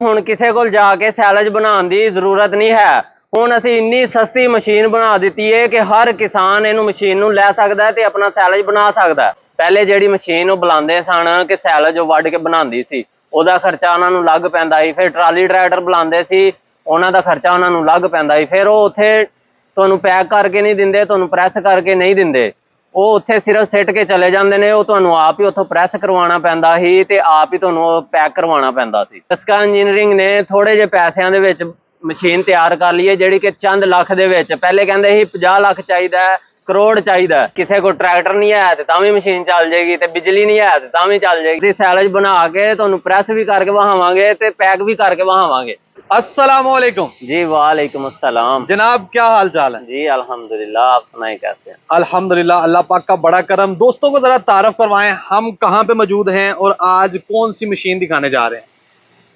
ਹੁਣ ਕਿਸੇ ਕੋਲ ਜਾ ਕੇ ਸੈਲਜ ਬਣਾਉਣ ਦੀ ਜ਼ਰੂਰਤ ਨਹੀਂ ਹੈ। ਹੁਣ ਅਸੀਂ ਇੰਨੀ ਸਸਤੀ ਮਸ਼ੀਨ ਬਣਾ ਦਿੱਤੀ ਹੈ ਕਿ ਹਰ ਕਿਸਾਨ ਇਹਨੂੰ ਮਸ਼ੀਨ ਨੂੰ ਲੈ ਸਕਦਾ ਹੈ ਤੇ ਆਪਣਾ ਸੈਲਜ ਬਣਾ ਸਕਦਾ ਹੈ। ਪਹਿਲੇ ਜਿਹੜੀ ਮਸ਼ੀਨ ਉਹ ਬੁਲਾਉਂਦੇ ਸਨ ਕਿ ਸੈਲਜ ਉਹ ਵੱਢ ਕੇ ਬਣਾਉਂਦੀ ਸੀ, ਉਹਦਾ ਖਰਚਾ ਉਹਨਾਂ ਨੂੰ ਲੱਗ ਪੈਂਦਾ ਸੀ। ਫਿਰ ਟਰਾਲੀ ਟਰੈਕਟਰ ਬੁਲਾਉਂਦੇ ਸੀ, ਉਹਨਾਂ ਦਾ ਖਰਚਾ ਉਹਨਾਂ ਨੂੰ ਲੱਗ ਪੈਂਦਾ ਸੀ। ਫਿਰ ਉਹ ਉੱਥੇ ਤੁਹਾਨੂੰ ਪੈਕ ਕਰਕੇ ਨਹੀਂ ਦਿੰਦੇ, ਤੁਹਾਨੂੰ ਪ੍ਰੈਸ ਕਰਕੇ ਨਹੀਂ ਦਿੰਦੇ, ਉਹ ਉੱਥੇ ਸਿਰਫ ਸਿੱਟ ਕੇ ਚਲੇ ਜਾਂਦੇ ਨੇ। ਉਹ ਤੁਹਾਨੂੰ ਆਪ ਹੀ ਉੱਥੋਂ ਪ੍ਰੈਸ ਕਰਵਾਉਣਾ ਪੈਂਦਾ ਸੀ ਤੇ ਆਪ ਹੀ ਤੁਹਾਨੂੰ ਪੈਕ ਕਰਵਾਉਣਾ ਪੈਂਦਾ ਸੀ। ਦਸਕਾ ਇੰਜੀਨੀਅਰਿੰਗ ਨੇ ਥੋੜੇ ਜਿਹੇ ਪੈਸਿਆਂ ਦੇ ਵਿੱਚ ਮਸ਼ੀਨ ਤਿਆਰ ਕਰ ਲਈ ਹੈ, ਜਿਹੜੀ ਕਿ ਚੰਦ ਲੱਖ ਦੇ ਵਿੱਚ। ਪਹਿਲੇ ਕਹਿੰਦੇ ਸੀ 50 ਲੱਖ ਚਾਹੀਦਾ, ਕਰੋੜ ਚਾਹੀਦਾ। ਕਿਸੇ ਕੋਲ ਟਰੈਕਟਰ ਨਹੀਂ ਹੈ ਤੇ ਤਾਂ ਵੀ ਮਸ਼ੀਨ ਚੱਲ ਜਾਏਗੀ, ਤੇ ਬਿਜਲੀ ਨਹੀਂ ਹੈ ਤੇ ਤਾਂ ਵੀ ਚੱਲ ਜਾਏਗੀ। ਅਸੀਂ ਸੈਲਜ ਬਣਾ ਕੇ ਤੁਹਾਨੂੰ ਪ੍ਰੈਸ ਵੀ ਕਰਕੇ ਵਹਾਵਾਂਗੇ ਤੇ पैक भी करके वहावांगे। अस्सलामुअलैकुम जी वालेकुम अस्सलाम जनाब, क्या हाल चाल है? जी अल्हम्दुलिल्लाह, आप सुनाए कैसे हैं? अल्हम्दुलिल्लाह, अल्लाह पाक का बड़ा करम। दोस्तों को जरा तारफ करवाएं, हम कहाँ पे मौजूद हैं और आज कौन सी मशीन दिखाने जा रहे हैं?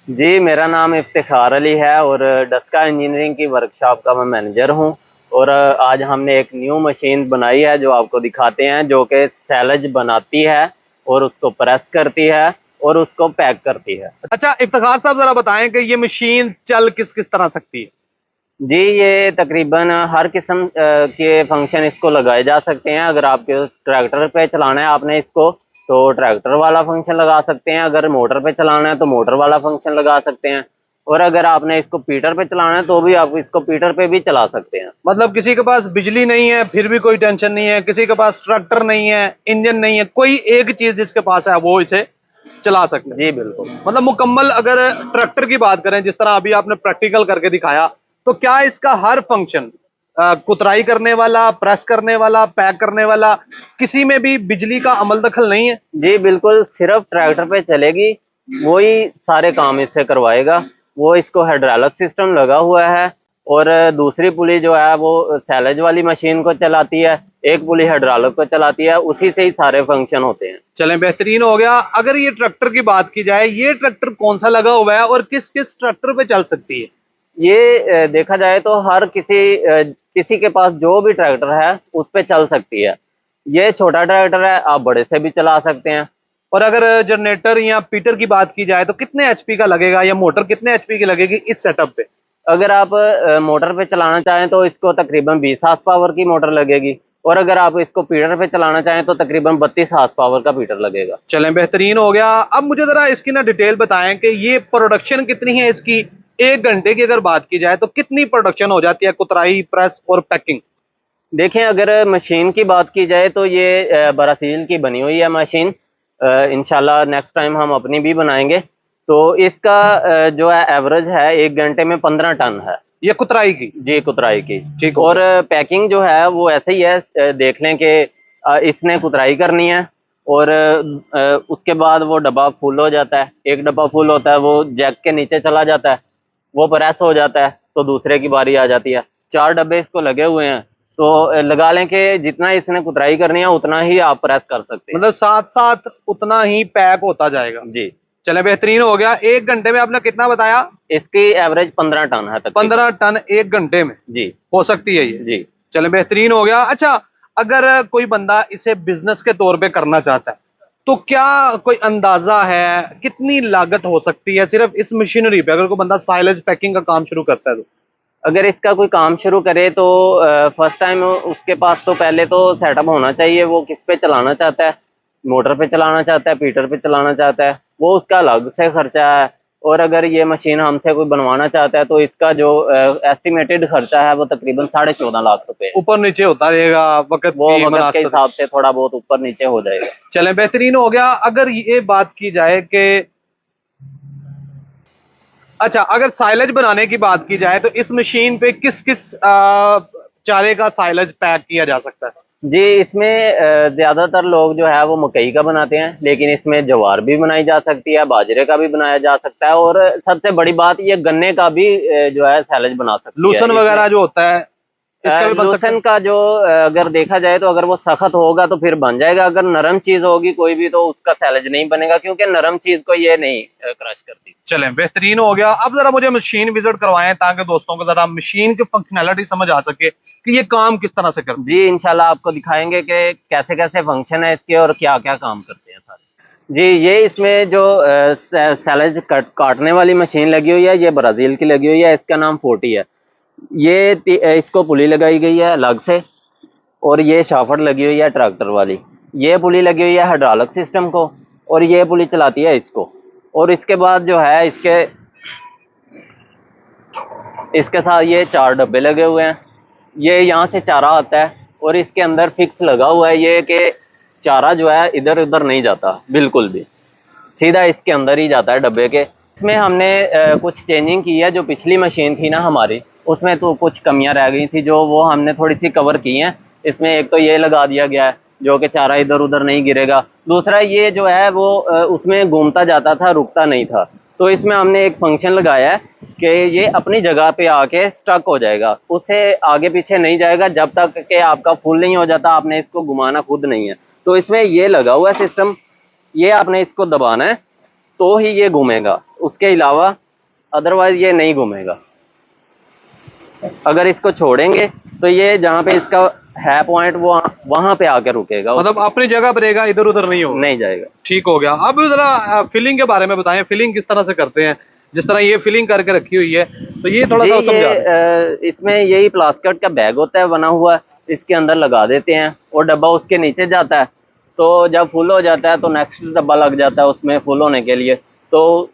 जी मेरा नाम इफ्तिखार अली है और डस्का इंजीनियरिंग की वर्कशॉप का मैं मैनेजर हूँ। और आज हमने एक न्यू मशीन बनाई है जो आपको दिखाते हैं, जो कि सैलज बनाती है और उसको प्रेस करती है और उसको पैक करती है। अच्छा इफ्तिखार साहब, जरा बताएं कि ये मशीन चल किस किस तरह सकती है? जी ये तकरीबन हर किस्म के फंक्शन इसको लगाए जा सकते हैं। अगर आपके ट्रैक्टर पे चलाना है आपने इसको, तो ट्रैक्टर वाला फंक्शन लगा सकते हैं। अगर मोटर पे चलाना है तो मोटर वाला फंक्शन लगा सकते हैं। और अगर आपने इसको पीटर पे चलाना है तो भी आप इसको पीटर पे भी चला सकते हैं। मतलब किसी के पास बिजली नहीं है फिर भी कोई टेंशन नहीं है, किसी के पास ट्रैक्टर नहीं है, इंजन नहीं है, कोई एक चीज जिसके पास है वो इसे चला सकते हैं। जी बिल्कुल। मतलब मुकम्मल अगर ट्रैक्टर की बात करें, जिस तरह अभी आपने प्रैक्टिकल करके दिखाया, तो क्या इसका हर फंक्शन कुतराई करने वाला, प्रेस करने वाला, पैक करने वाला, किसी में भी बिजली का अमल दखल नहीं है? जी बिल्कुल, सिर्फ ट्रैक्टर पे चलेगी, वही सारे काम इससे करवाएगा। वो इसको हाइड्रोलिक सिस्टम लगा हुआ है और दूसरी पुली जो है वो सैलज वाली मशीन को चलाती है, एक पुली हाइड्रोलिक को चलाती है, उसी से ही सारे फंक्शन होते हैं। चलें, बेहतरीन हो गया। अगर ये ट्रैक्टर की बात की जाए, ये ट्रैक्टर कौन सा लगा हुआ है और किस किस ट्रैक्टर पे चल सकती है? ये देखा जाए तो हर किसी के पास जो भी ट्रैक्टर है उस पे चल सकती है। ये छोटा ट्रैक्टर है, आप बड़े से भी चला सकते हैं। और अगर जनरेटर या पीटर की बात की जाए तो कितने एचपी का लगेगा या मोटर कितने एचपी की लगेगी इस सेटअप पे? अगर आप मोटर पे चलाना चाहें तो इसको तकरीबन 20 हार्स पावर की मोटर लगेगी, और अगर आप इसको पीटर पे चलाना चाहें तो तकरीबन 32 हार्स पावर का पीटर लगेगा। चलें, बेहतरीन हो गया। अब मुझे जरा इसकी ना डिटेल बताएं कि ये प्रोडक्शन कितनी है इसकी, 1 घंटे की अगर बात की जाए तो कितनी प्रोडक्शन हो जाती है, कुतराई, प्रेस और पैकिंग? देखें, अगर मशीन की बात की जाए तो ये ब्राजील की बनी हुई है मशीन। इंशाल्लाह नेक्स्ट टाइम हम अपनी भी बनाएंगे। तो इसका जो है एवरेज है 1 घंटे में 15 टन है। ये कुतराई की? जी कुतराई की। ठीक। और पैकिंग जो है वो ऐसे ही है, देख लें कि इसने कुतराई करनी है और उसके बाद वो डब्बा फुल हो जाता है। एक डब्बा फुल होता है, वो जैक के नीचे चला जाता है, वो प्रेस हो जाता है, तो दूसरे की बारी आ जाती है। 4 डब्बे इसको लगे हुए हैं, तो लगा लें कि जितना इसने कुतराई करनी है उतना ही आप प्रेस कर सकते हैं। मतलब साथ साथ उतना ही पैक होता जाएगा। जी। चले, बेहतरीन हो गया। 1 घंटे में आपने कितना बताया? इसकी एवरेज 15 टन है तक। 15 टन 1 घंटे में जी हो सकती है ये? जी। चले, बेहतरीन हो गया। अच्छा, अगर कोई बंदा इसे बिजनेस के तौर पे करना चाहता है तो क्या कोई अंदाजा है कितनी लागत हो सकती है सिर्फ इस मशीनरी पे, अगर कोई बंदा साइलेज पैकिंग का काम शुरू करता है तो? अगर इसका कोई काम शुरू करे तो फर्स्ट टाइम उसके पास तो पहले तो सेटअप होना चाहिए, वो किस पे चलाना चाहता है, मोटर पे चलाना चाहता है, पीटर पे चलाना चाहता है, वो उसका अलग से खर्चा है। और अगर ये मशीन हमसे कोई बनवाना चाहता है तो इसका जो एस्टिमेटेड खर्चा है वो तकरीबन 14.5 लाख रुपए। ऊपर नीचे होता रहेगा वक्त वो वक्त के हिसाब से थोड़ा बहुत ऊपर नीचे हो जाएगा। चले, बेहतरीन हो गया। अगर ये बात की जाए कि अच्छा, अगर साइलेज बनाने की बात की जाए तो इस मशीन पे किस किस चारे का साइलेज पैक किया जा सकता है? जी इसमें ज्यादातर लोग जो है वो मकई का बनाते हैं, लेकिन इसमें ज्वार भी बनाई जा सकती है, बाजरे का भी बनाया जा सकता है, और सबसे बड़ी बात ये गन्ने का भी जो है सैलेज बना सकते हैं। लूसन वगैरह जो होता है इसका भी बन सकता है? लूसन का जो अगर देखा जाए तो अगर वो सख्त होगा तो फिर बन जाएगा, अगर नरम चीज होगी कोई भी तो उसका सैलेज नहीं बनेगा, क्योंकि नरम चीज को ये नहीं क्रश करती। चलें, बेहतरीन हो गया। अब जरा मुझे मशीन विजिट करवाएं ताकि दोस्तों को जरा मशीन की फंक्शनैलिटी समझ आ सके कि ये काम किस तरह से करती है। जी इंशाल्लाह आपको दिखाएंगे कि कैसे कैसे फंक्शन है इसके और क्या क्या काम करते हैं सारे। जी, ये इसमें जो सैलेज काटने वाली मशीन लगी हुई है, ये ब्राज़ील की लगी हुई है, इसका नाम 40 है। ये इसको पुली लगाई गई है अलग से, और ये शाफट लगी हुई है ट्रैक्टर वाली। ये पुली लगी हुई है हाइड्रोलिक सिस्टम को, और ये पुली चलाती है इसको। और इसके बाद जो है इसके साथ ये 4 डब्बे लगे हुए हैं। ये यहाँ से चारा आता है, और इसके अंदर फिक्स लगा हुआ है ये कि चारा जो है इधर उधर नहीं जाता बिल्कुल भी, सीधा इसके अंदर ही जाता है डब्बे के। इसमें हमने कुछ चेंजिंग की है। जो पिछली मशीन थी ना हमारी, उसमें तो कुछ कमियां रह गई थी, जो वो हमने थोड़ी सी कवर की हैं। इसमें एक तो ये लगा दिया गया है जो कि चारा इधर उधर नहीं गिरेगा। दूसरा ये जो है वो उसमें घूमता जाता था, रुकता नहीं था। तो इसमें हमने एक फंक्शन लगाया है कि ये अपनी जगह पे आके स्टक हो जाएगा, उससे आगे पीछे नहीं जाएगा जब तक कि आपका फुल नहीं हो जाता। आपने इसको घुमाना खुद नहीं है। तो इसमें ये लगा हुआ है सिस्टम, ये आपने इसको दबाना है तो ही ये घूमेगा, उसके अलावा अदरवाइज ये नहीं घूमेगा। अगर इसको छोड़ेंगे तो ये जहाँ पे इसका है पॉइंट, वो वहां पे आके रुकेगा, मतलब अपनी जगह पर रहेगा, इधर उधर नहीं होगा। नहीं जाएगा। ठीक हो गया। अब जरा फिलिंग के बारे में बताएं, फिलिंग किस तरह से करते हैं? जिस तरह ये फिलिंग करके रखी हुई है, तो ये थोड़ा सा समझा दें। इसमें यही प्लास्टिक का बैग होता है बना हुआ, इसके अंदर लगा देते हैं और डब्बा उसके नीचे जाता है। तो जब फुल हो जाता है तो नेक्स्ट डब्बा लग जाता है उसमें फुल होने के लिए। तो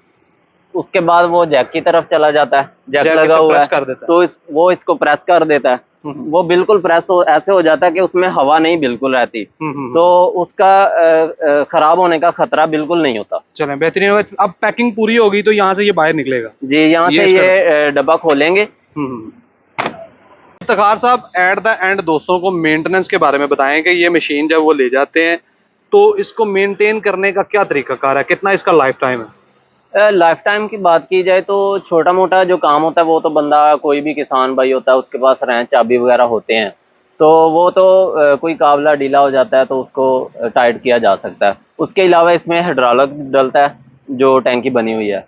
उसके बाद वो जैक की तरफ चला जाता है, जैक लगा हुआ है तो वो इसको प्रेस कर देता है। वो बिल्कुल ऐसे हो जाता है कि उसमें हवा नहीं बिल्कुल रहती, तो उसका खराब होने का खतरा बिल्कुल नहीं होता। चलें, बेहतरीन होगा। अब पैकिंग पूरी होगी तो यहाँ से ये बाहर निकलेगा। जी, यहाँ से ये डब्बा खोलेंगे। इफ्तिखार साहब, एट द एंड दोस्तों को मेंटेनेंस के बारे में बताएं कि ये मशीन जब वो ले जाते हैं तो इसको मेंटेन करने का क्या तरीकाकार है, कितना इसका लाइफ टाइम है? लाइफ टाइम की बात की जाए तो छोटा मोटा जो काम होता है वो तो बंदा, कोई भी किसान भाई होता है उसके पास रेंच चाबी वगैरह होते हैं, तो वो तो कोई काबला ढीला हो जाता है तो उसको टाइट किया जा सकता है। उसके अलावा इसमें हाइड्रोलिक डलता है, जो टैंकी बनी हुई है।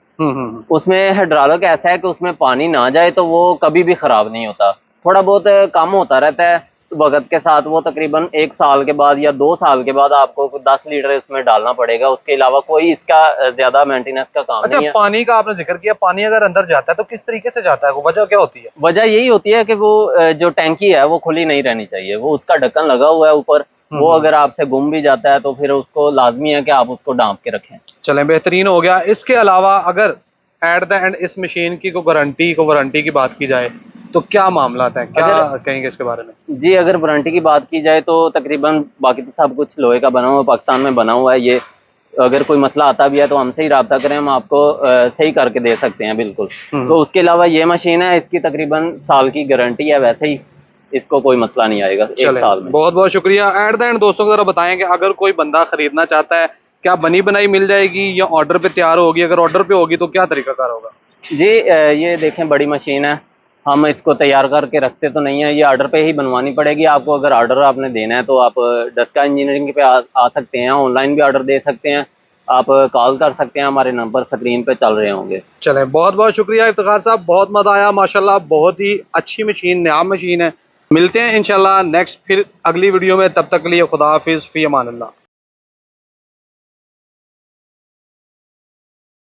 उसमें हाइड्रोलिक ऐसा है कि उसमें पानी ना जाए तो वो कभी भी खराब नहीं होता। थोड़ा बहुत कम होता रहता है वक्त के साथ। वो तकरीबन 1 साल के बाद या 2 साल के बाद आपको 10 लीटर इसमें डालना पड़ेगा। उसके अलावा कोई इसका ज्यादा मेंटेनेंस का काम नहीं है। पानी का आपने जिक्र किया, पानी अगर अंदर जाता है तो किस तरीके से जाता है, वो वजह क्या होती है? वजह यही होती है कि वो जो टैंकी है वो खुली नहीं रहनी चाहिए। वो उसका ढक्कन लगा हुआ है ऊपर, वो अगर आपसे गुम भी जाता है तो फिर उसको लाजमी है कि आप उसको ढांप के रखें। चलें, बेहतरीन हो गया। इसके अलावा अगर एट द एंड इस मशीन की वारंटी की बात की जाए तो क्या मामला है, क्या कहेंगे इसके बारे में? जी, अगर वारंटी की बात की जाए तो तकरीबन बाकी तो सब कुछ लोहे का बना हुआ, पाकिस्तान में बना हुआ है। ये अगर कोई मसला आता भी है तो हमसे ही राब्ता करें, हम आपको सही करके दे सकते हैं बिल्कुल। तो उसके अलावा ये मशीन है, इसकी तकरीबन साल की गारंटी है, वैसे ही इसको कोई मसला नहीं आएगा 1 साल में। बहुत बहुत शुक्रिया। एट द एंड दोस्तों को जरा बताएं कि अगर कोई बंदा खरीदना चाहता है, क्या बनी बनाई मिल जाएगी या ऑर्डर पे तैयार होगी? अगर ऑर्डर पे होगी तो क्या तरीकाकार होगा? जी, ये देखें बड़ी मशीन है, हम इसको तैयार करके रखते तो नहीं है, ये ऑर्डर पे ही बनवानी पड़ेगी आपको। अगर ऑर्डर आपने देना है तो आप डस्का इंजीनियरिंग पे आ सकते हैं, ऑनलाइन भी ऑर्डर दे सकते हैं, आप कॉल कर सकते हैं, हमारे नंबर स्क्रीन पे चल रहे होंगे। चलें, बहुत बहुत शुक्रिया इफ्तिखार साहब, बहुत मजा आया माशाल्लाह। बहुत ही अच्छी मशीन, नया मशीन है। मिलते हैं इंशाल्लाह नेक्स्ट फिर अगली वीडियो में, तब तक के लिए खुदा हाफिज, फी अमान अल्लाह।